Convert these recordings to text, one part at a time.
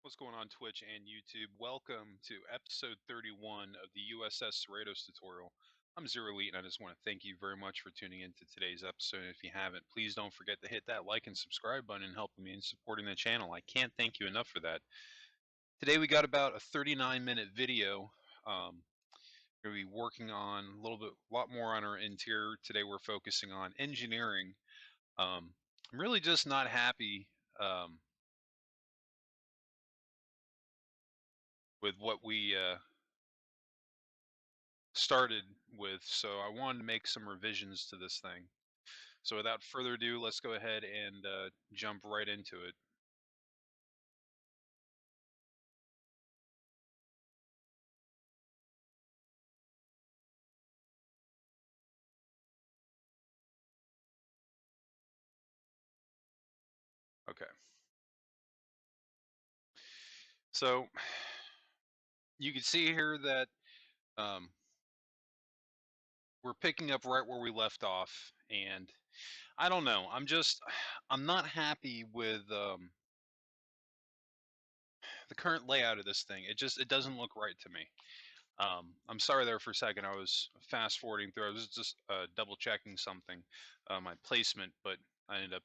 What's going on Twitch and YouTube? Welcome to episode 31 of the U.S.S. CERRITOS tutorial. I'm Zero Elite and I just want to thank you very much for tuning into today's episode. If you haven't, please don't forget to hit that like and subscribe button and helping me in supporting the channel. I can't thank you enough for that. Today we got about a 39-minute video. We're going to be working on a lot more on our interior. Today we're focusing on engineering. I'm really just not happy with what we started with, so I wanted to make some revisions to this thing. So without further ado, let's go ahead and jump right into it. Okay. So you can see here that we're picking up right where we left off, and I don't know. I'm not happy with the current layout of this thing. It doesn't look right to me. I'm sorry there for a second. I was fast forwarding through. I was just double checking something, my placement, but I ended up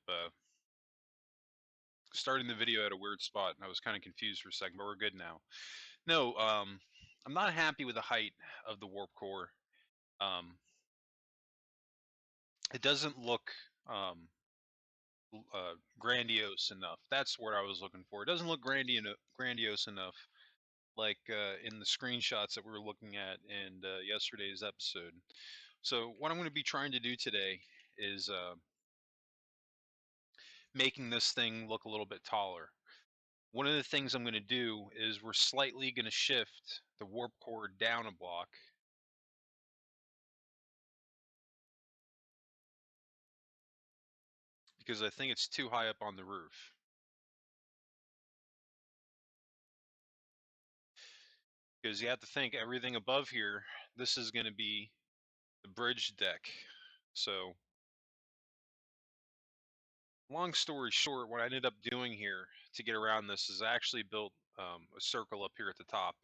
starting the video at a weird spot, and I was kind of confused for a second, but we're good now. No, I'm not happy with the height of the warp core. It doesn't look grandiose enough. That's what I was looking for. It doesn't look grandiose enough, like in the screenshots that we were looking at in yesterday's episode. So what I'm going to be trying to do today is making this thing look a little bit taller. One of the things I'm going to do is we're slightly going to shift the warp core down a block. Because I think it's too high up on the roof. Because you have to think everything above here, this is going to be the bridge deck. So, long story short, what I ended up doing here to get around this is I actually built a circle up here at the top,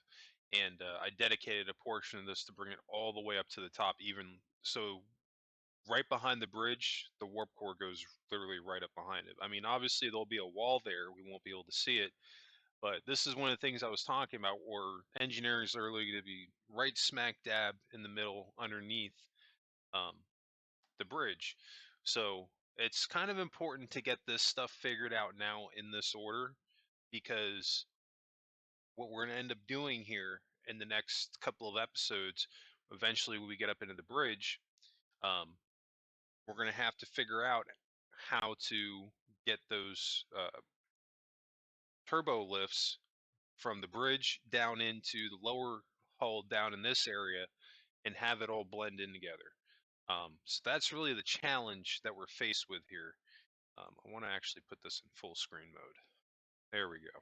and I dedicated a portion of this to bring it all the way up to the top, even so. Right behind the bridge, the warp core goes literally right up behind it. I mean, obviously there'll be a wall there, we won't be able to see it, but this is one of the things I was talking about, where engineering is literally going to be right smack dab in the middle underneath um, the bridge. So it's kind of important to get this stuff figured out now in this order, because what we're going to end up doing here in the next couple of episodes, eventually when we get up into the bridge, we're going to have to figure out how to get those turbo lifts from the bridge down into the lower hull down in this area and have it all blend in together. So that's really the challenge that we're faced with here. I want to actually put this in full screen mode. There we go.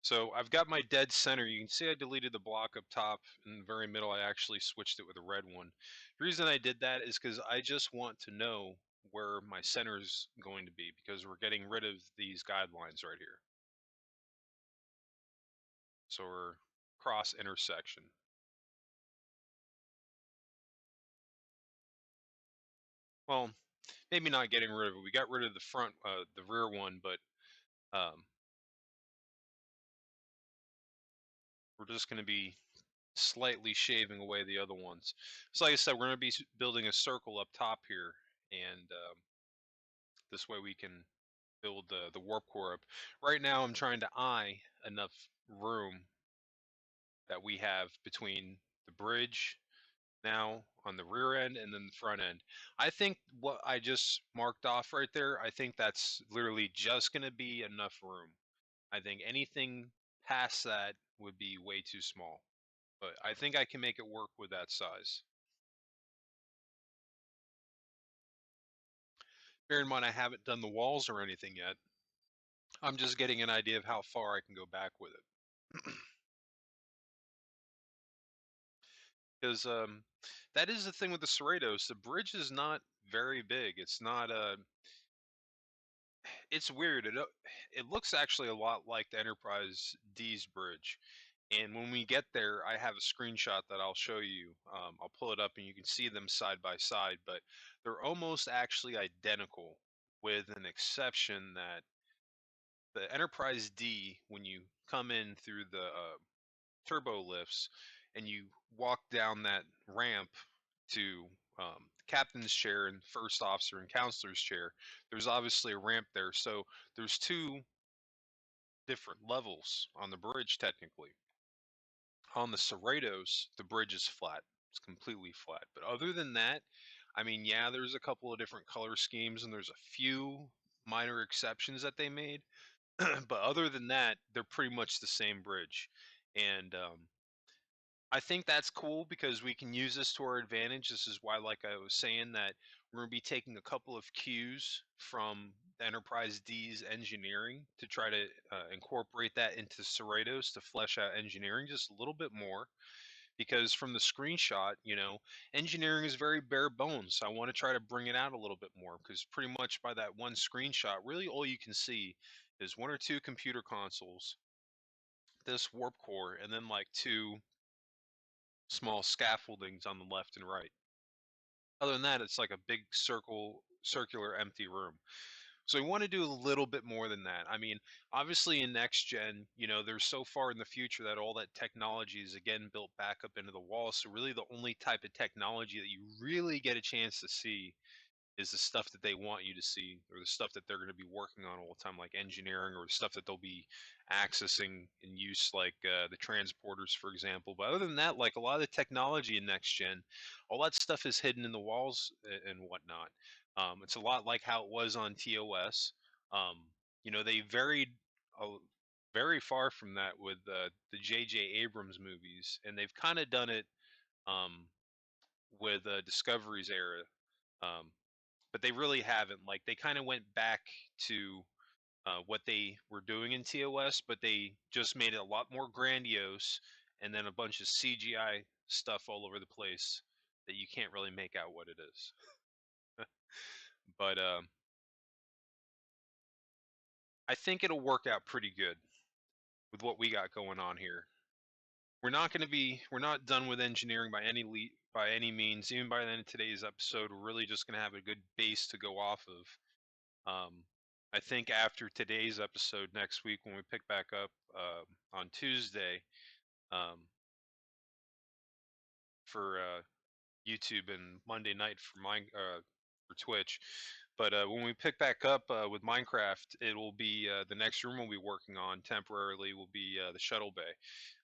So I've got my dead center. You can see I deleted the block up top. In the very middle, I actually switched it with a red one. The reason I did that is because I just want to know where my center is going to be, because we're getting rid of these guidelines right here. So we're cross intersection. Well, maybe not getting rid of it. We got rid of the front, the rear one, but we're just going to be slightly shaving away the other ones. So like I said, we're going to be building a circle up top here, and this way we can build the warp core up. Right now I'm trying to eye enough room that we have between the bridge now on the rear end and then the front end. I think what I just marked off right there, I think that's literally just going to be enough room. I think anything past that would be way too small, but I think I can make it work with that size. Bear in mind, I haven't done the walls or anything yet. I'm just getting an idea of how far I can go back with it. because that is the thing with the Cerritos. The bridge is not very big. It's not it's weird. It looks actually a lot like the Enterprise D's bridge. And when we get there, I have a screenshot that I'll show you. I'll pull it up and you can see them side by side, but they're almost actually identical, with an exception that the Enterprise D, when you come in through the turbo lifts and you walk down that ramp to captain's chair and first officer and counselor's chair, there's obviously a ramp there. So there's two different levels on the bridge technically. On the Cerritos, the bridge is flat. It's completely flat. But other than that, I mean, yeah, there's a couple of different color schemes and there's a few minor exceptions that they made. But other than that, they're pretty much the same bridge. And I think that's cool because we can use this to our advantage. This is why, like I was saying, that we're going to be taking a couple of cues from Enterprise D's engineering to try to incorporate that into Cerritos to flesh out engineering just a little bit more. Because from the screenshot, engineering is very bare bones. I want to try to bring it out a little bit more because pretty much by that one screenshot, really all you can see is one or two computer consoles, this warp core, and then like two small scaffoldings on the left and right. Other than that, it's like a big circular empty room. So we want to do a little bit more than that. I mean, obviously in next gen, they're so far in the future that all that technology is again built back up into the wall. So really the only type of technology that you really get a chance to see is the stuff that they want you to see, or the stuff that they're going to be working on all the time, like engineering, or stuff that they'll be accessing in use, like the transporters, for example. But other than that, like a lot of the technology in next gen, all that stuff is hidden in the walls and whatnot. It's a lot like how it was on TOS. um, they varied very far from that with the J.J. Abrams movies, and they've kind of done it um, with Discovery's era. um, but they really haven't. Like they kind of went back to what they were doing in TOS, but they just made it a lot more grandiose, and then a bunch of CGI stuff all over the place that you can't really make out what it is. But I think it'll work out pretty good with what we got going on here. We're not done with engineering by any means. Even by the end of today's episode, we're really just gonna have a good base to go off of. I think after today's episode, next week when we pick back up on Tuesday um, for YouTube and Monday night for Twitch. But when we pick back up with Minecraft, it will be the next room we'll be working on temporarily will be the shuttle bay.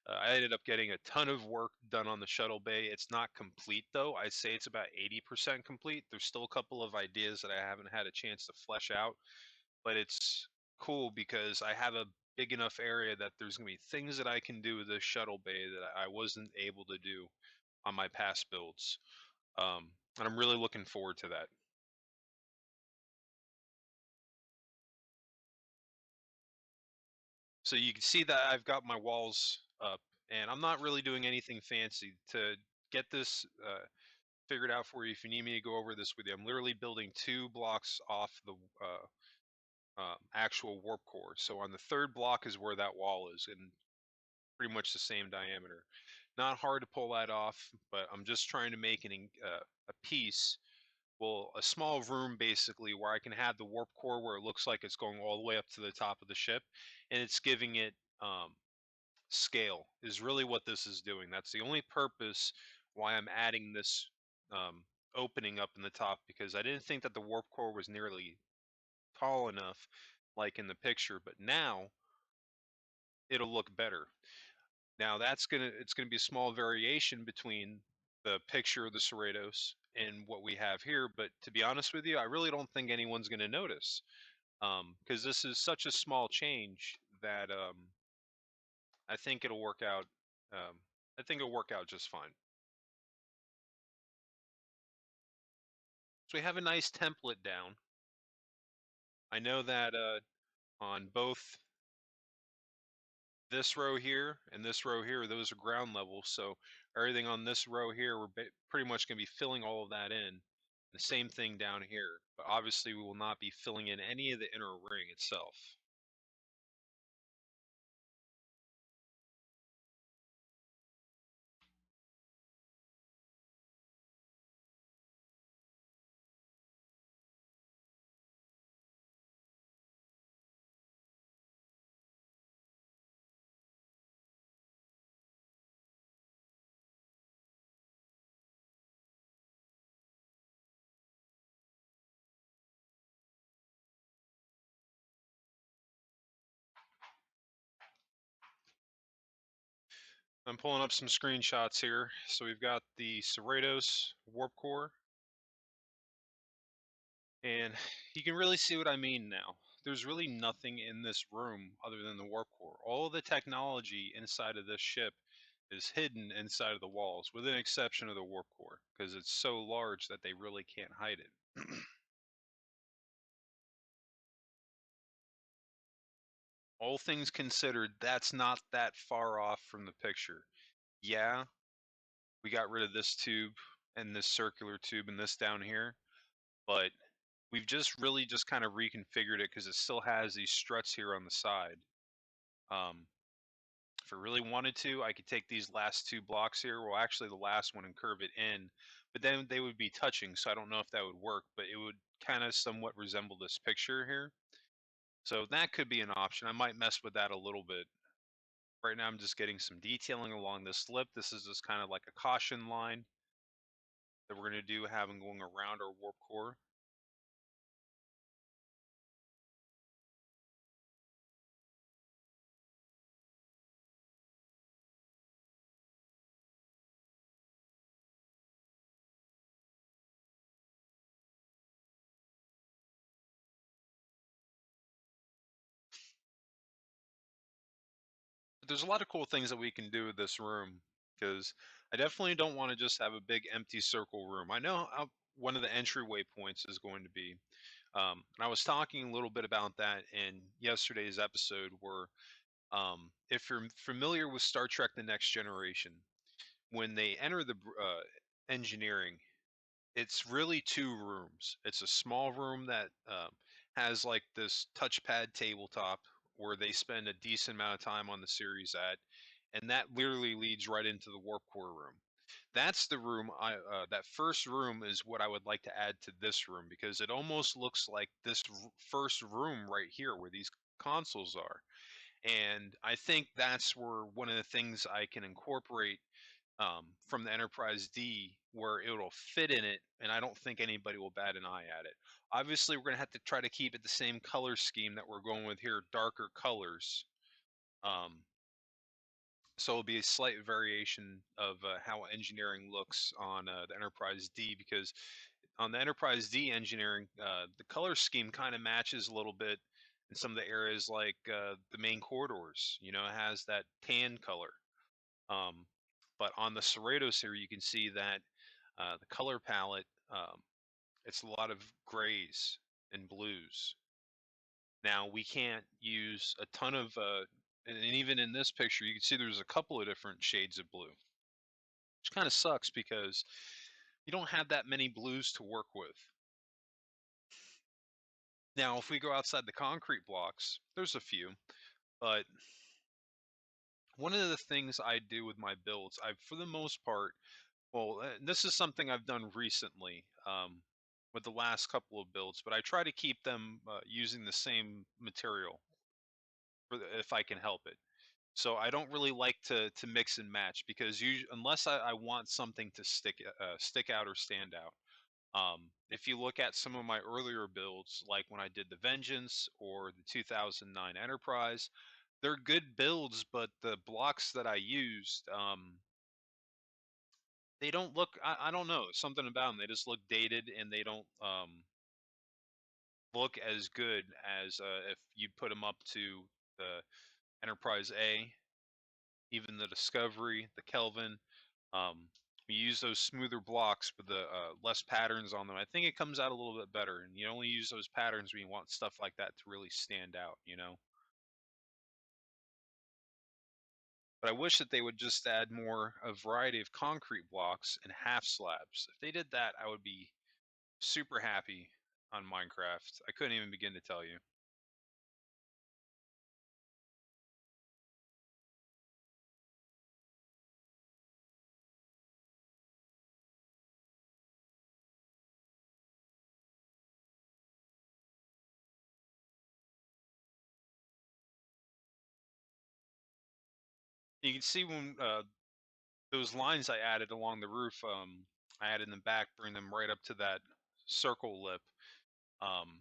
I ended up getting a ton of work done on the shuttle bay. It's not complete though. I'd say it's about 80% complete. There's still a couple of ideas that I haven't had a chance to flesh out, but it's cool because I have a big enough area that there's going to be things that I can do with this shuttle bay that I wasn't able to do on my past builds. And I'm really looking forward to that. So you can see that I've got my walls up, and I'm not really doing anything fancy to get this figured out for you. If you need me to go over this with you, I'm literally building 2 blocks off the actual warp core. So on the third block is where that wall is, and pretty much the same diameter. Not hard to pull that off, but I'm just trying to make a piece, well, a small room basically, where I can have the warp core where it looks like it's going all the way up to the top of the ship, and it's giving it scale is really what this is doing. That's the only purpose why I'm adding this opening up in the top, because I didn't think that the warp core was nearly tall enough like in the picture, but now it'll look better. Now it's gonna be a small variation between the picture of the Cerritos and what we have here, but to be honest with you, I really don't think anyone's gonna notice, because this is such a small change that I think it'll work out. Um, I think it'll work out just fine. So we have a nice template down. I know that on both this row here and this row here, those are ground level. So Everything on this row here, we're pretty much going to be filling all of that in. The same thing down here, but obviously we will not be filling in any of the inner ring itself. I'm pulling up some screenshots here. So we've got the CERRITOS warp core, and you can really see what I mean now. There's really nothing in this room other than the warp core. All of the technology inside of this ship is hidden inside of the walls, with an exception of the warp core, because it's so large that they really can't hide it. All things considered, that's not that far off from the picture. Yeah, we got rid of this tube and this circular tube and this down here, but we've just really just kind of reconfigured it because it still has these struts here on the side. Um, if I really wanted to, I could take these last two blocks here, well actually the last one, and curve it in, but then they would be touching, so I don't know if that would work, but it would kind of somewhat resemble this picture here. So that could be an option. I might mess with that a little bit. Right now I'm just getting some detailing along this lip. This is just kind of like a caution line that we're going to do having going around our warp core. But there's a lot of cool things that we can do with this room, because I definitely don't want to just have a big empty circle room. I know how one of the entryway points is going to be. And I was talking a little bit about that in yesterday's episode, where if you're familiar with Star Trek The Next Generation, when they enter the engineering, it's really two rooms. It's a small room that has like this touchpad tabletop where they spend a decent amount of time on the series at, and that literally leads right into the warp core room. That's the room that first room is what I would like to add to this room, because it almost looks like this first room right here where these consoles are. And I think that's where one of the things I can incorporate from the Enterprise D, where it'll fit in it, and I don't think anybody will bat an eye at it. Obviously, we're going to have to try to keep it the same color scheme that we're going with here, darker colors. Um, so it'll be a slight variation of how engineering looks on the Enterprise D, because on the Enterprise D engineering, the color scheme kind of matches a little bit in some of the areas, like the main corridors. You know, it has that tan color. Um, but on the CERRITOS here, you can see that the color palette, it's a lot of grays and blues. Now, we can't use a ton of, and even in this picture, you can see there's a couple of different shades of blue, which kind of sucks because you don't have that many blues to work with. Now, if we go outside the concrete blocks, there's a few, but one of the things I do with my builds, for the most part, well, this is something I've done recently with the last couple of builds, but I try to keep them using the same material if I can help it. So I don't really like to mix and match, because unless I want something to stick out or stand out. If you look at some of my earlier builds, like when I did the Vengeance or the 2009 Enterprise, they're good builds, but the blocks that I used, they don't look, I don't know, something about them, they just look dated, and they don't look as good as if you put them up to the Enterprise A, even the Discovery, the Kelvin. We use those smoother blocks with the less patterns on them. I think it comes out a little bit better, and you only use those patterns when you want stuff like that to really stand out, you know? But I wish that they would just add more a variety of concrete blocks and half slabs. If they did that, I would be super happy on Minecraft. I couldn't even begin to tell you. You can see when those lines I added along the roof, I added in the back, bring them right up to that circle lip. Um,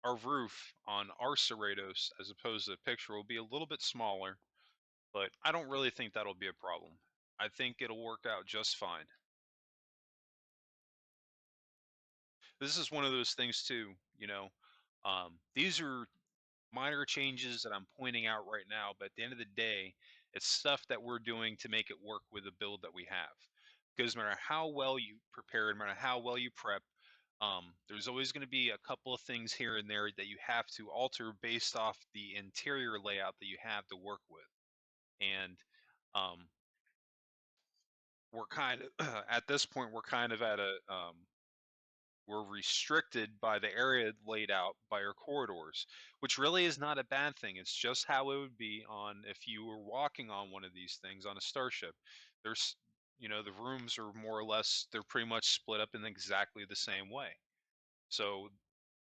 our roof on our Cerritos, as opposed to the picture, will be a little bit smaller, but I don't really think that'll be a problem. I think it'll work out just fine. This is one of those things too, you know. These are minor changes that I'm pointing out right now, but at the end of the day, it's stuff that we're doing to make it work with the build that we have. Because no matter how well you prepare, no matter how well you prep, there's always going to be a couple of things here and there that you have to alter based off the interior layout that you have to work with. And um, we're kind of at this point, we're kind of at a we're restricted by the area laid out by our corridors, which really is not a bad thing. It's just how it would be on if you were walking on one of these things on a starship. There's, the rooms are more or less, they're pretty much split up in exactly the same way. So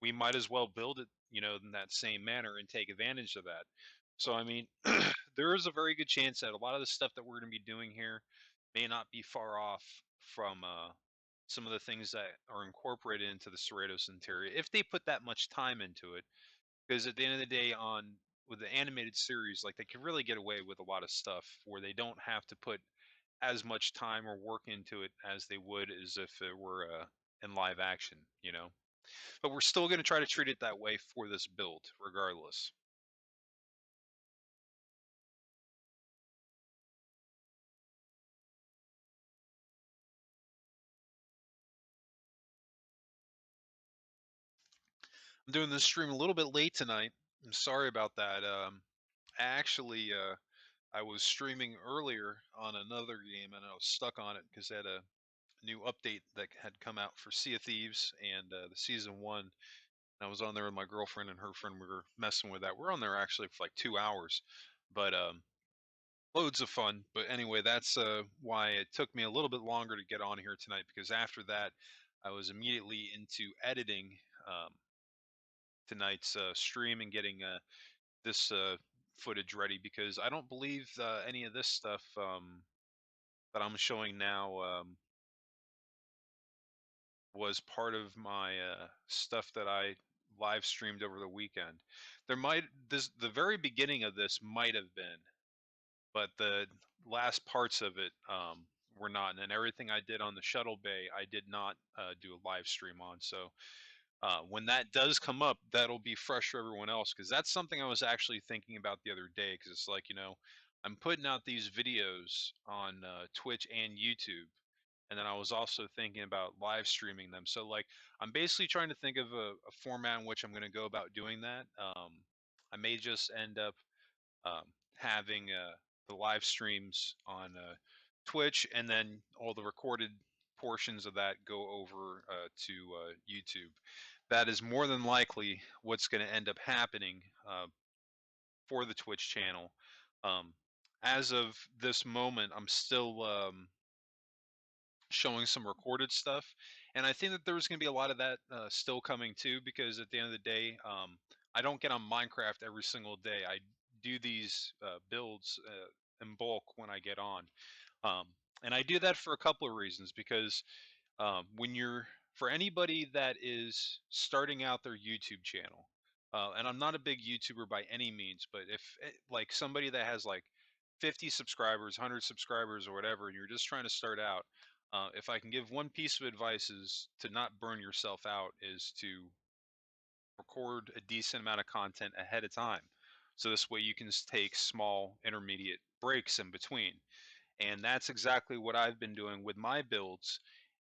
we might as well build it, in that same manner and take advantage of that. So, I mean, there is a very good chance that a lot of the stuff that we're going to be doing here may not be far off from some of the things that are incorporated into the Cerritos interior if they put that much time into it. Because at the end of the day, on with the animated series, like they can really get away with a lot of stuff where they don't have to put as much time or work into it as they would as if it were in live action, But we're still going to try to treat it that way for this build, regardless. I'm doing this stream a little bit late tonight. I'm sorry about that. Actually, I was streaming earlier on another game and I was stuck on it because they had a new update that had come out for Sea of Thieves and the season one. I was on there with my girlfriend and her friend. We were messing with that. We're on there actually for like 2 hours, but loads of fun. But anyway, that's why it took me a little bit longer to get on here tonight because after that, I was immediately into editing um, tonight's stream and getting this footage ready because I don't believe any of this stuff that I'm showing now was part of my stuff that I live streamed over the weekend. There might this the very beginning of this might have been, but the last parts of it were not. And then everything I did on the shuttle bay, I did not do a live stream on. So when that does come up, that'll be fresh for everyone else because that's something I was actually thinking about the other day. Because it's like I'm putting out these videos on Twitch and YouTube, and then I was also thinking about live streaming them. So like I'm basically trying to think of a format in which I'm going to go about doing that. I may just end up having the live streams on Twitch, and then all the recorded portions of that go over to YouTube. That is more than likely what's going to end up happening for the Twitch channel. Um, as of this moment, I'm still showing some recorded stuff, and I think that there's going to be a lot of that still coming too. Because at the end of the day, I don't get on Minecraft every single day. I do these builds in bulk when I get on, um, and I do that for a couple of reasons. Because when you're for anybody that is starting out their YouTube channel, and I'm not a big YouTuber by any means, but if like somebody that has like 50 subscribers, 100 subscribers, or whatever, and you're just trying to start out, if I can give one piece of advice is to not burn yourself out, is to record a decent amount of content ahead of time. So this way you can take small intermediate breaks in between. And that's exactly what I've been doing with my builds.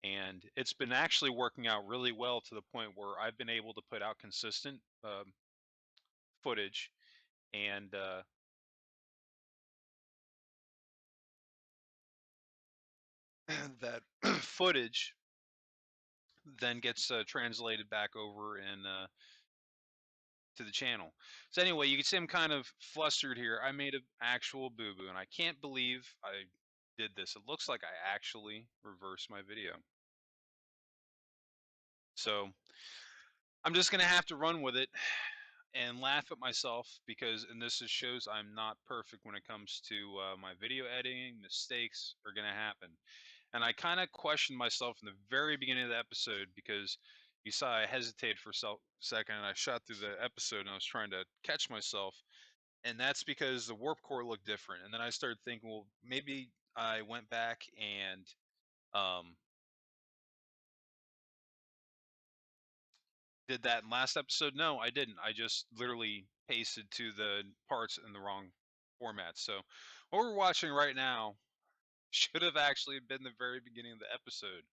And it's been actually working out really well to the point where I've been able to put out consistent footage. And that footage then gets translated back over and to the channel. So anyway, you can see I'm kind of flustered here. I made an actual boo-boo, and I can't believe I did this. It looks like I actually reversed my video. So I'm just gonna have to run with it and laugh at myself because, and this is shows I'm not perfect when it comes to my video editing. Mistakes are gonna happen, and I kind of questioned myself in the very beginning of the episode because you saw I hesitated for a second, and I shot through the episode and I was trying to catch myself, and that's because the warp core looked different. And then I started thinking, well, maybe I went back and um, did that in last episode. No, I didn't. I just literally pasted to the parts in the wrong format. So what we're watching right now should have actually been the very beginning of the episode.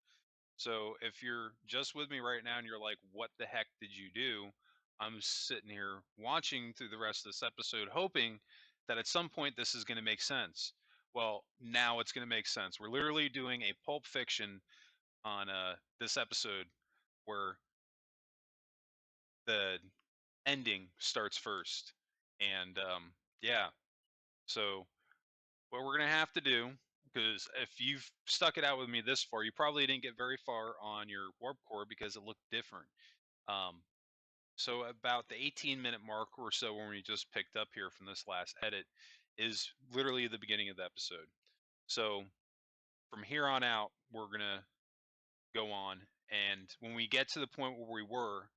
So if you're just with me right now and you're like, what the heck did you do? I'm sitting here watching through the rest of this episode, hoping that at some point this is going to make sense. Well, now it's going to make sense. We're literally doing a Pulp Fiction on this episode where the ending starts first. And yeah, so what we're going to have to do, because if you've stuck it out with me this far, you probably didn't get very far on your warp core because it looked different. Um, so about the 18-minute mark or so when we just picked up here from this last edit is literally the beginning of the episode. So from here on out, we're gonna go on, and when we get to the point where we were,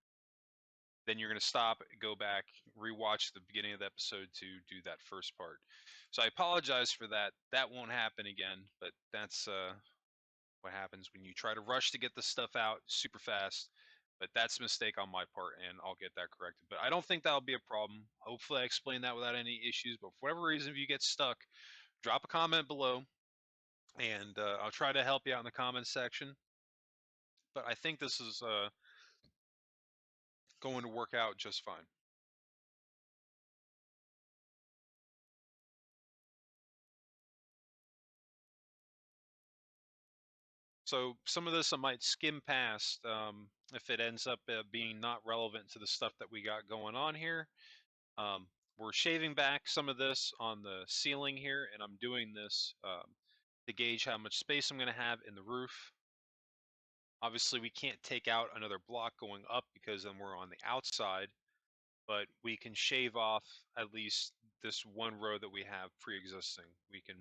then you're gonna stop, go back, rewatch the beginning of the episode to do that first part. So I apologize for that. That won't happen again, but that's what happens when you try to rush to get the stuff out super fast. But that's a mistake on my part, and I'll get that corrected. But I don't think that'll be a problem. Hopefully, I explain that without any issues. But for whatever reason, if you get stuck, drop a comment below, and I'll try to help you out in the comments section. But I think this is going to work out just fine. So some of this I might skim past if it ends up being not relevant to the stuff that we got going on here. Um, we're shaving back some of this on the ceiling here, and I'm doing this to gauge how much space I'm going to have in the roof. Obviously, we can't take out another block going up because then we're on the outside, but we can shave off at least this one row that we have pre-existing. We can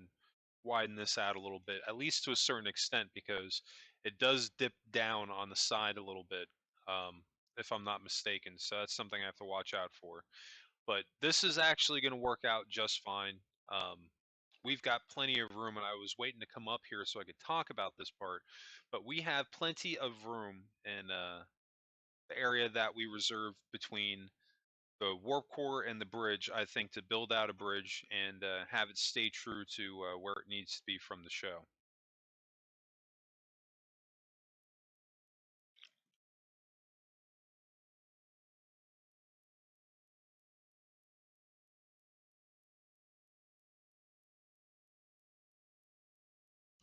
widen this out a little bit, at least to a certain extent, because it does dip down on the side a little bit, if I'm not mistaken. So that's something I have to watch out for. But this is actually going to work out just fine. Um, we've got plenty of room, and I was waiting to come up here so I could talk about this part. But we have plenty of room in the area that we reserved between the warp core and the bridge, I think, to build out a bridge and have it stay true to where it needs to be from the show.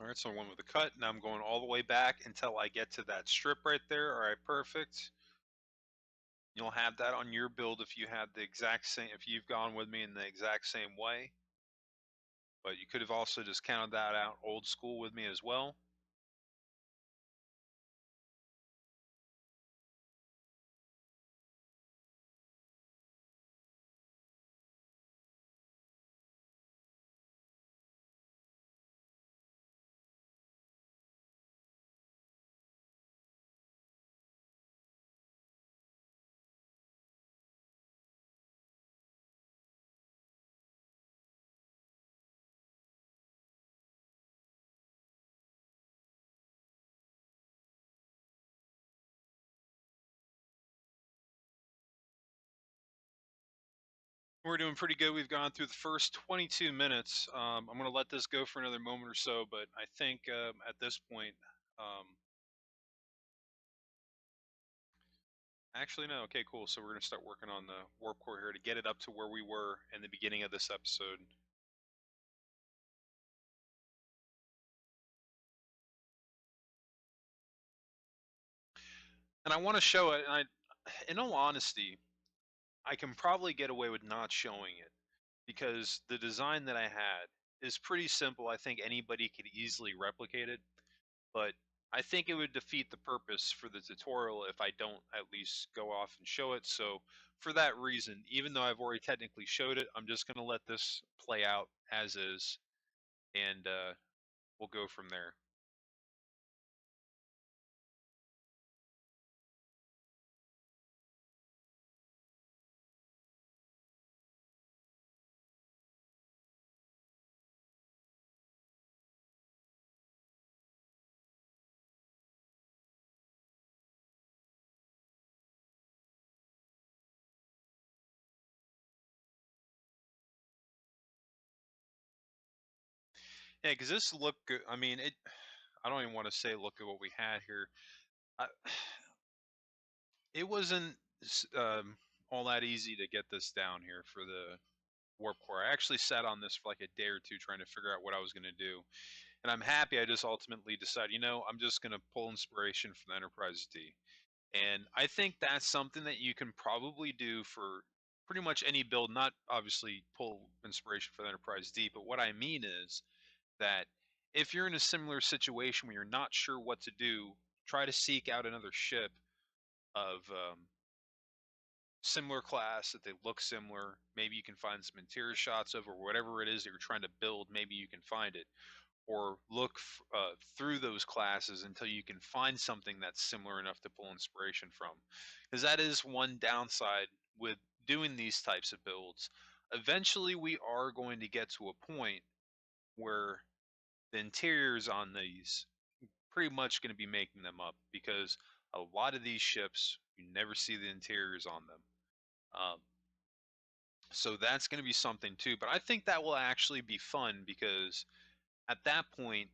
All right, so I went with the cut. Now I'm going all the way back until I get to that strip right there. All right, perfect. You'll have that on your build if you had the exact same, if you've gone with me in the exact same way. But you could have also just counted that out old school with me as well. We're doing pretty good. We've gone through the first 22 minutes. I'm going to let this go for another moment or so, but I think at this point, um, actually, no. Okay, cool. So we're going to start working on the warp core here to get it up to where we were in the beginning of this episode. and I want to show it. And in all honesty, I can probably get away with not showing it because the design that I had is pretty simple. I think anybody could easily replicate it, but I think it would defeat the purpose for the tutorial if I don't at least go off and show it. So for that reason, even though I've already technically showed it, I'm just going to let this play out as is, and we'll go from there. Yeah, because this looked good. I mean, it. I don't even want to say look at what we had here. I, it wasn't all that easy to get this down here for the warp core. I actually sat on this for like a day or two trying to figure out what I was going to do. And I'm happy I just ultimately decided, I'm just going to pull inspiration from the Enterprise D. And I think that's something that you can probably do for pretty much any build, not obviously pull inspiration for the Enterprise D, but what I mean is that if you're in a similar situation where you're not sure what to do, try to seek out another ship of similar class that they look similar. Maybe you can find some interior shots of, or whatever it is that you're trying to build. Maybe you can find it, or look through those classes until you can find something that's similar enough to pull inspiration from. Because that is one downside with doing these types of builds. Eventually, we are going to get to a point where the interiors on these pretty much going to be making them up because a lot of these ships you never see the interiors on them. Um, so that's going to be something too. But I think that will actually be fun because at that point,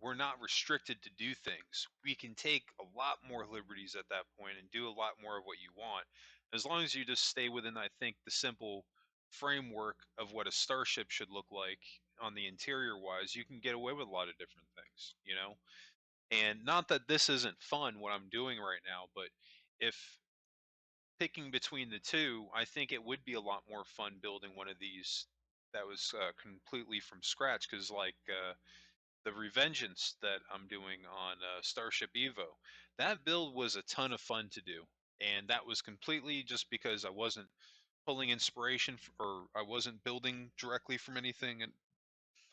we're not restricted to do things. We can take a lot more liberties at that point and do a lot more of what you want. As long as you just stay within, I think, the simple framework of what a starship should look like on the interior wise, you can get away with a lot of different things. And not that this isn't fun, what I'm doing right now, but if picking between the two, I think it would be a lot more fun building one of these that was completely from scratch. Because, like, the Revengeance that I'm doing on Starship Evo, that build was a ton of fun to do. And that was completely just because I wasn't pulling inspiration or I wasn't building directly from anything. And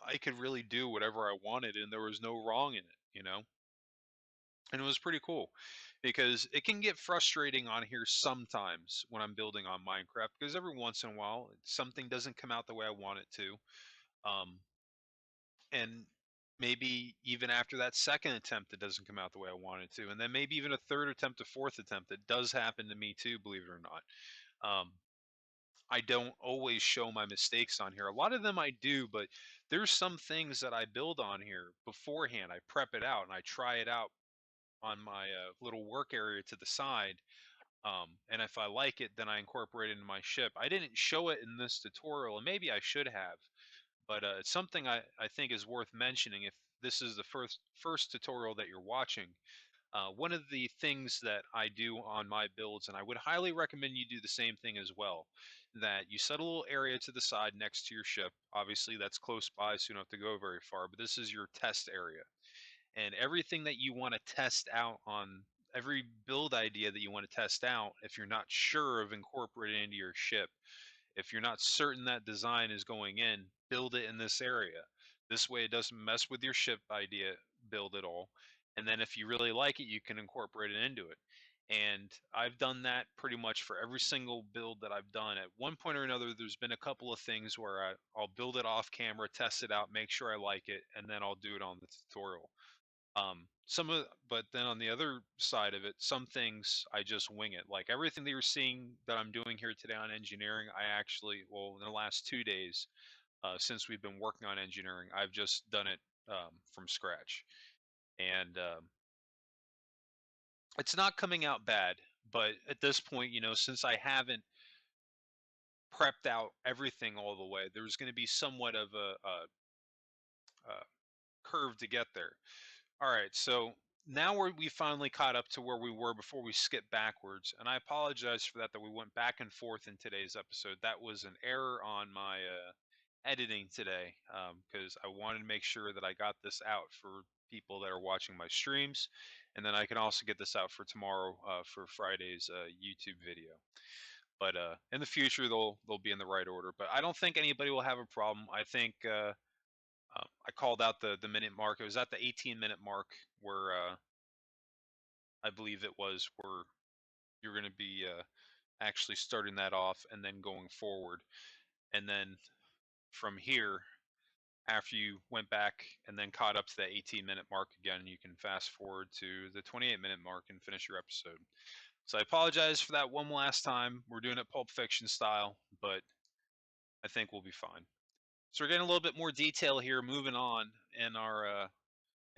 I could really do whatever I wanted, and there was no wrong in it. And it was pretty cool because it can get frustrating on here sometimes when I'm building on Minecraft because every once in a while something doesn't come out the way I want it to. Um, and maybe even after that second attempt it doesn't come out the way I want it to. And then maybe even a third attempt, a fourth attempt. It does happen to me too, believe it or not. I don't always show my mistakes on here. A lot of them I do, but there's some things that I build on here beforehand. I prep it out and I try it out on my little work area to the side. And if I like it, then I incorporate it into my ship. I didn't show it in this tutorial, and maybe I should have, but it's something I think is worth mentioning if this is the first tutorial that you're watching. One of the things that I do on my builds, and I would highly recommend you do the same thing as well, that you set a little area to the side next to your ship. Obviously, that's close by, so you don't have to go very far, but this is your test area. And everything that you want to test out on every build idea that you want to test out, if you're not sure of incorporating into your ship, if you're not certain that design is going in, build it in this area. This way it doesn't mess with your ship idea build at all. And then if you really like it, you can incorporate it into it. And I've done that pretty much for every single build that I've done. At one point or another, there's been a couple of things where I'll build it off camera, test it out, make sure I like it, and then I'll do it on the tutorial. But then on the other side of it, some things I just wing it. Like everything that you're seeing that I'm doing here today on engineering, I actually, well, in the last 2 days, since we've been working on engineering, I've just done it from scratch. And it's not coming out bad, but at this point, since I haven't prepped out everything all the way, there's going to be somewhat of a curve to get there. All right, so now we finally caught up to where we were before we skipped backwards, and I apologize for that we went back and forth in today's episode. That was an error on my editing today, because I wanted to make sure that I got this out for people that are watching my streams, and then I can also get this out for tomorrow, for Friday's YouTube video. But in the future, they'll be in the right order. But I don't think anybody will have a problem. I think I called out the minute mark. It was at the 18-minute mark where I believe it was where you're going to be actually starting that off and then going forward. And then from here, after you went back and then caught up to that 18-minute mark again, you can fast forward to the 28-minute mark and finish your episode. So I apologize for that one last time. We're doing it Pulp Fiction style, but I think we'll be fine. So we're getting a little bit more detail here, moving on in our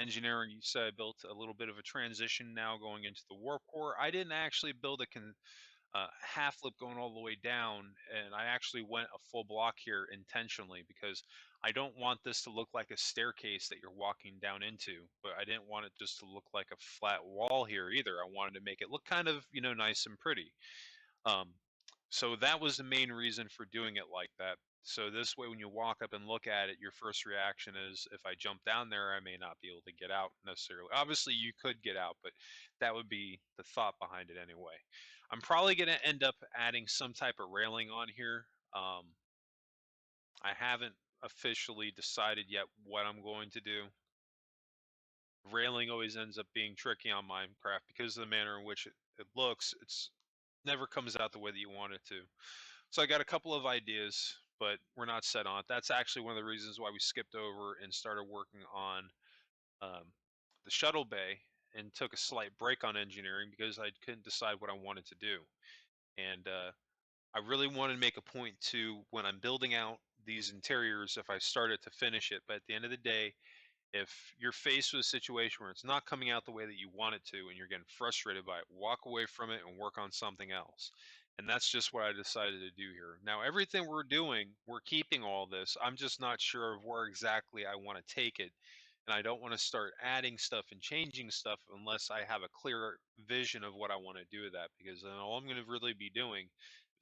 engineering. You said I built a little bit of a transition now going into the warp core. I didn't actually build a half lip going all the way down, and I actually went a full block here intentionally because I don't want this to look like a staircase that you're walking down into, but I didn't want it just to look like a flat wall here either. I wanted to make it look kind of, nice and pretty. Um, so that was the main reason for doing it like that. So this way, when you walk up and look at it, your first reaction is, if I jump down there, I may not be able to get out necessarily. Obviously, you could get out, but that would be the thought behind it anyway. I'm probably going to end up adding some type of railing on here. I haven't officially decided yet what I'm going to do. Railing always ends up being tricky on Minecraft because of the manner in which it looks. It's never comes out the way that you want it to. So I got a couple of ideas, but we're not set on it. That's actually one of the reasons why we skipped over and started working on um, the shuttle bay and took a slight break on engineering because I couldn't decide what I wanted to do. And I really wanted to make a point to, when I'm building out these interiors, if I start it, to finish it. But at the end of the day, if you're faced with a situation where it's not coming out the way that you want it to and you're getting frustrated by it, walk away from it and work on something else. And that's just what I decided to do here. Now, everything we're doing, we're keeping all this. I'm just not sure of where exactly I want to take it. And I don't want to start adding stuff and changing stuff unless I have a clear vision of what I want to do with that. Because then all I'm going to really be doing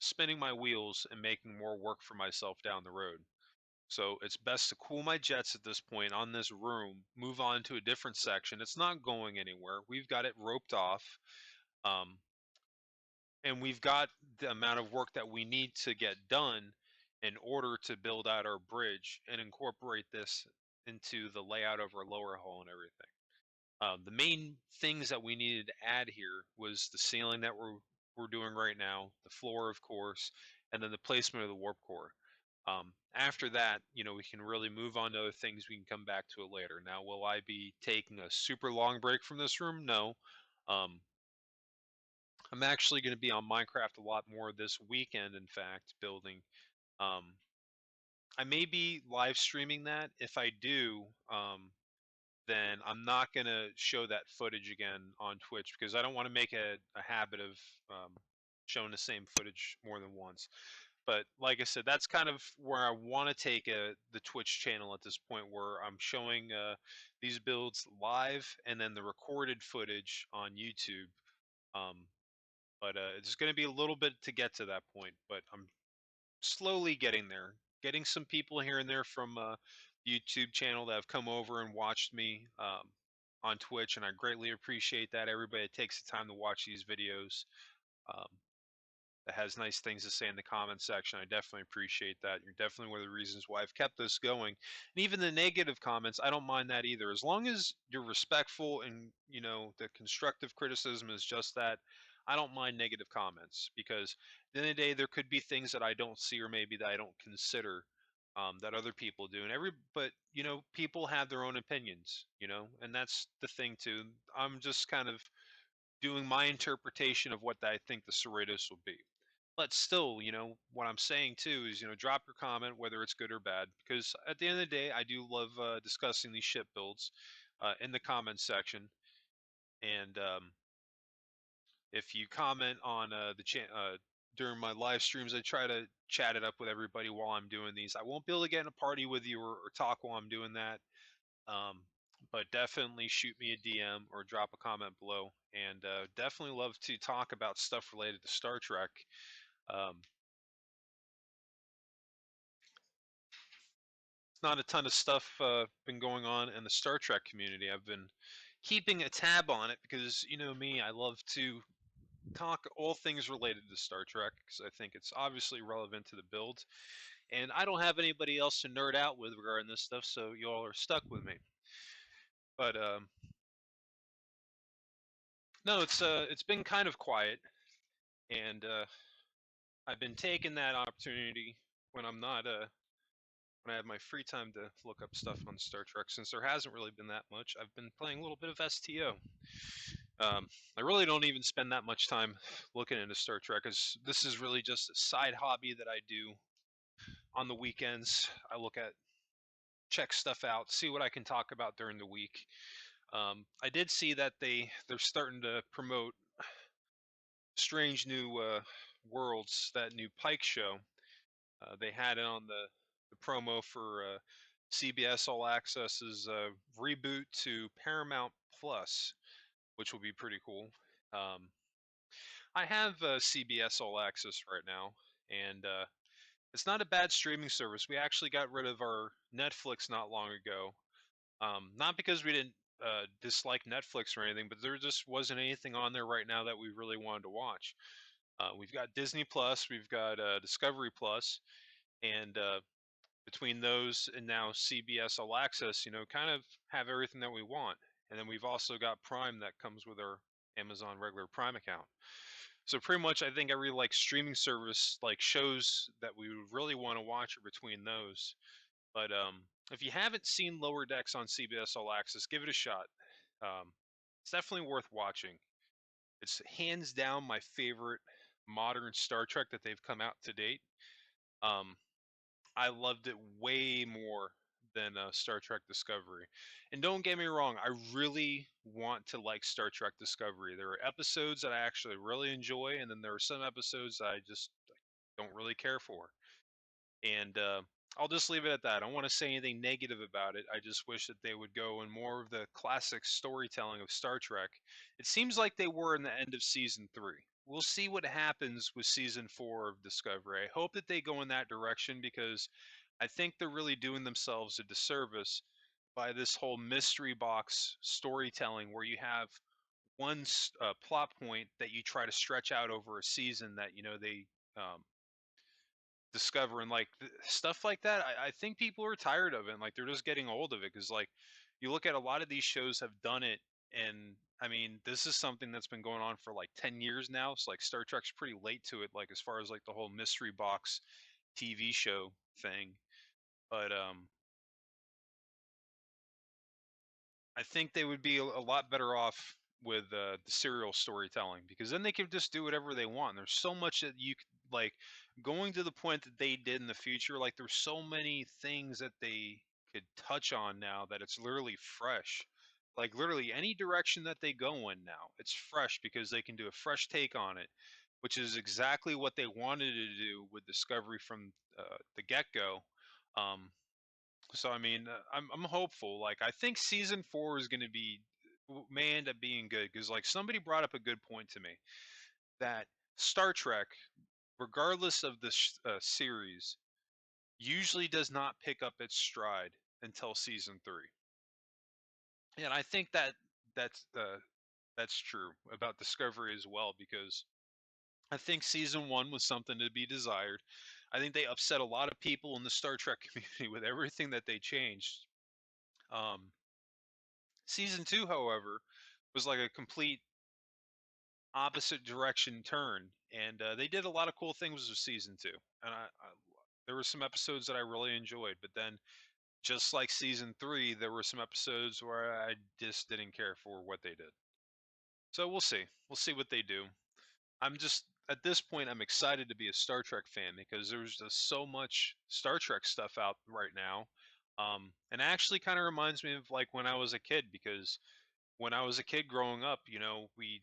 is spinning my wheels and making more work for myself down the road. So it's best to cool my jets at this point on this room, move on to a different section. It's not going anywhere. We've got it roped off. Um, and we've got the amount of work that we need to get done in order to build out our bridge and incorporate this into the layout of our lower hull and everything. The main things that we needed to add here was the ceiling that we're doing right now, the floor, of course, and then the placement of the warp core. After that, we can really move on to other things. We can come back to it later. Now, will I be taking a super long break from this room? No. Um, I'm actually going to be on Minecraft a lot more this weekend, in fact, building. Um, I may be live streaming that. If I do, then I'm not going to show that footage again on Twitch because I don't want to make a habit of showing the same footage more than once. But like I said, that's kind of where I want to take the Twitch channel at this point, where I'm showing these builds live and then the recorded footage on YouTube. Um, but it's going to be a little bit to get to that point, but I'm slowly getting there. Getting some people here and there from YouTube channel that have come over and watched me on Twitch, and I greatly appreciate that. Everybody that takes the time to watch these videos, um, that has nice things to say in the comment section. I definitely appreciate that. You're definitely one of the reasons why I've kept this going. And even the negative comments, I don't mind that either. As long as you're respectful and, the constructive criticism is just that, I don't mind negative comments, because at the end of the day, there could be things that I don't see or maybe that I don't consider, that other people do. But, people have their own opinions, and that's the thing too. I'm just kind of doing my interpretation of what I think the CERRITOS will be. But still, what I'm saying too is, drop your comment, whether it's good or bad, because at the end of the day, I do love discussing these ship builds in the comments section. And if you comment on during my live streams, I try to chat it up with everybody while I'm doing these. I won't be able to get in a party with you or talk while I'm doing that. Um, but definitely shoot me a DM or drop a comment below. And definitely love to talk about stuff related to Star Trek. Um, not a ton of stuff been going on in the Star Trek community. I've been keeping a tab on it because you know me, I love to talk all things related to Star Trek because I think it's obviously relevant to the build. And I don't have anybody else to nerd out with regarding this stuff, so you all are stuck with me. But no, it's been kind of quiet, and I've been taking that opportunity when I'm not when I have my free time to look up stuff on Star Trek. Since there hasn't really been that much, I've been playing a little bit of STO. I really don't even spend that much time looking into Star Trek, as this is really just a side hobby that I do on the weekends. I look at, check stuff out, see what I can talk about during the week. I did see that they're starting to promote Strange New Worlds, that new Pike show. They had it on the promo for CBS All Access's reboot to Paramount Plus, which will be pretty cool. Um, I have CBS All Access right now, and it's not a bad streaming service. We actually got rid of our Netflix not long ago. Not because we didn't dislike Netflix or anything, but there just wasn't anything on there right now that we really wanted to watch. We've got Disney Plus, we've got Discovery Plus, and between those and now CBS All Access, you know, kind of have everything that we want. And then we've also got Prime that comes with our Amazon regular Prime account. So pretty much, I think every like streaming service, like shows that we would really want to watch are between those. But if you haven't seen Lower Decks on CBS All Access, give it a shot. It's definitely worth watching. It's hands down my favorite modern Star Trek that they've come out to date. Um, I loved it way more than Star Trek Discovery. And don't get me wrong, I really want to like Star Trek Discovery. There are episodes that I actually really enjoy, and then there are some episodes that I just don't really care for. And I'll just leave it at that. I don't want to say anything negative about it. I just wish that they would go in more of the classic storytelling of Star Trek. It seems like they were in the end of season 3. We'll see what happens with season 4 of Discovery. I hope that they go in that direction because I think they're really doing themselves a disservice by this whole mystery box storytelling where you have one plot point that you try to stretch out over a season that you know they um, discover and like stuff like that. I think people are tired of it and like they're just getting old of it because like you look at a lot of these shows have done it, and I mean this is something that's been going on for like 10 years now. So like Star Trek's pretty late to it, like as far as like the whole mystery box TV show thing. But I think they would be a lot better off with the serial storytelling because then they could just do whatever they want. There's so much that you could like going to the point that they did in the future. Like there's so many things that they could touch on now that it's literally fresh. Like literally any direction that they go in now, it's fresh because they can do a fresh take on it, which is exactly what they wanted to do with Discovery from the get-go. Um, so I mean, I'm hopeful. Like I think season 4 is going to be may end up being good because like somebody brought up a good point to me that Star Trek, regardless of the series, usually does not pick up its stride until season 3, and I think that that's that's true about Discovery as well because I think season 1 was something to be desired. I think they upset a lot of people in the Star Trek community with everything that they changed. Um, Season 2, however, was like a complete opposite direction turn, and they did a lot of cool things with season 2. And there were some episodes that I really enjoyed, but then just like season 3, there were some episodes where I just didn't care for what they did. So we'll see. We'll see what they do. I'm just at this point I'm excited to be a Star Trek fan because there's just so much Star Trek stuff out right now. And it actually kind of reminds me of like when I was a kid because when I was a kid growing up, you know, we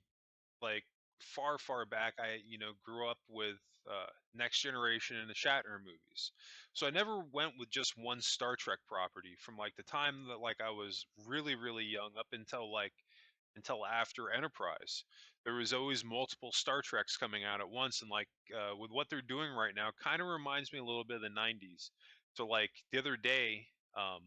like far back, I, you know, grew up with Next Generation and the Shatner movies. So I never went with just one Star Trek property from like the time that like I was really really young up until after Enterprise. There was always multiple Star Treks coming out at once, and like with what they're doing right now, kind of reminds me a little bit of the '90s. So like the other day, I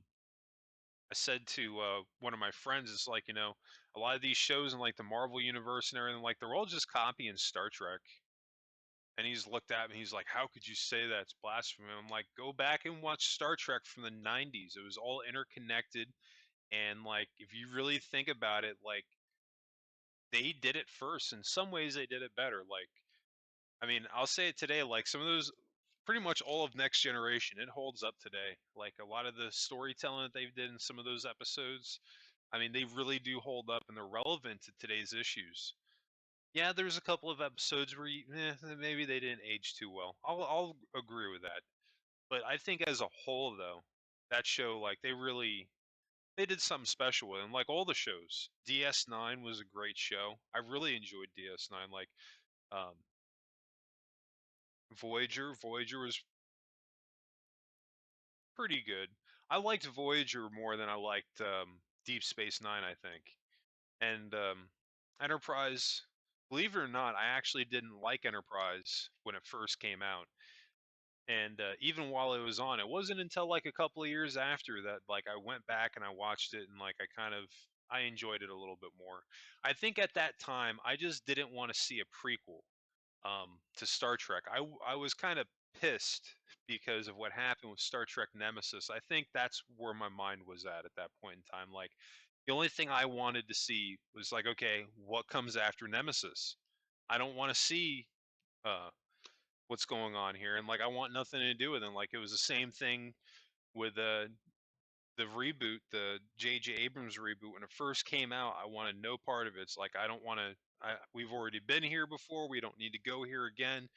said to one of my friends, it's like a lot of these shows in like the Marvel universe and everything, like they're all just copying Star Trek. And he's looked at me, he's like, "How could you say that? It's blasphemy." I'm like, "Go back and watch Star Trek from the '90s. It was all interconnected, and like if you really think about it, like they did it first. In some ways, they did it better. Like, I mean, I'll say it today. Like some of those, pretty much all of Next Generation, it holds up today. Like a lot of the storytelling that they did in some of those episodes, I mean, they really do hold up, and they're relevant to today's issues. Yeah, there's a couple of episodes where maybe they didn't age too well. I'll agree with that. But I think as a whole, though, that show, like, they did something special with it. And like all the shows, DS9 was a great show. I really enjoyed DS9. Like, um, Voyager was pretty good. I liked Voyager more than I liked Deep Space Nine, I think. And Enterprise, believe it or not, I actually didn't like Enterprise when it first came out. And even while it was on, it wasn't until like a couple of years after that, like I went back and I watched it, and like I enjoyed it a little bit more. I think at that time I just didn't want to see a prequel to Star Trek. I was kind of pissed because of what happened with Star Trek Nemesis. I think that's where my mind was at that point in time. Like the only thing I wanted to see was like, okay, what comes after Nemesis? I don't want to see uh, what's going on here, and like I want nothing to do with it. Like it was the same thing with the reboot, the J.J. Abrams reboot. When it first came out, I wanted no part of it. It's like I don't want to. We've already been here before. We don't need to go here again.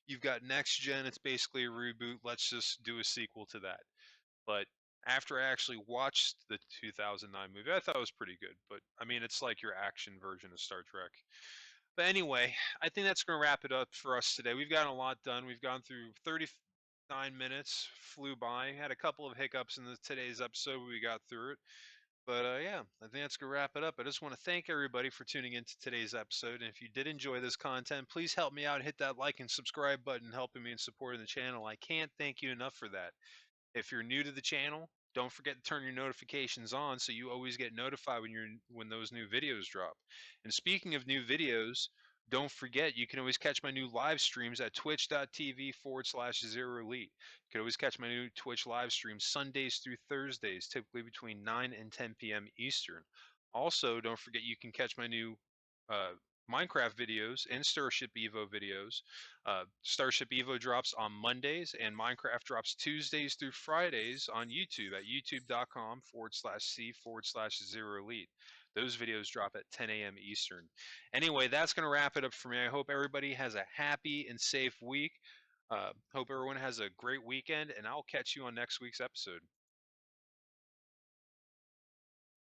You've got Next Gen. It's basically a reboot. Let's just do a sequel to that. But after I actually watched the 2009 movie, I thought it was pretty good. But I mean, it's like your action version of Star Trek. But anyway, I think that's going to wrap it up for us today. We've gotten a lot done. We've gone through 39 minutes, flew by. Had a couple of hiccups in today's episode, but we got through it. But yeah, I think that's going to wrap it up. I just want to thank everybody for tuning into today's episode. And if you did enjoy this content, please help me out. Hit that like and subscribe button, helping me and supporting the channel. I can't thank you enough for that. If you're new to the channel, don't forget to turn your notifications on so you always get notified when those new videos drop. And speaking of new videos, don't forget you can always catch my new live streams at twitch.tv/ZeroElite. You can always catch my new Twitch live streams Sundays through Thursdays, typically between 9 and 10 p.m. Eastern. Also, don't forget you can catch my new uh, Minecraft videos and Starship Evo videos. Starship Evo drops on Mondays, and Minecraft drops Tuesdays through Fridays on YouTube at youtube.com/c/0elite. Those videos drop at 10 a.m. Eastern. Anyway, that's going to wrap it up for me. I hope everybody has a happy and safe week. Hope everyone has a great weekend, and I'll catch you on next week's episode.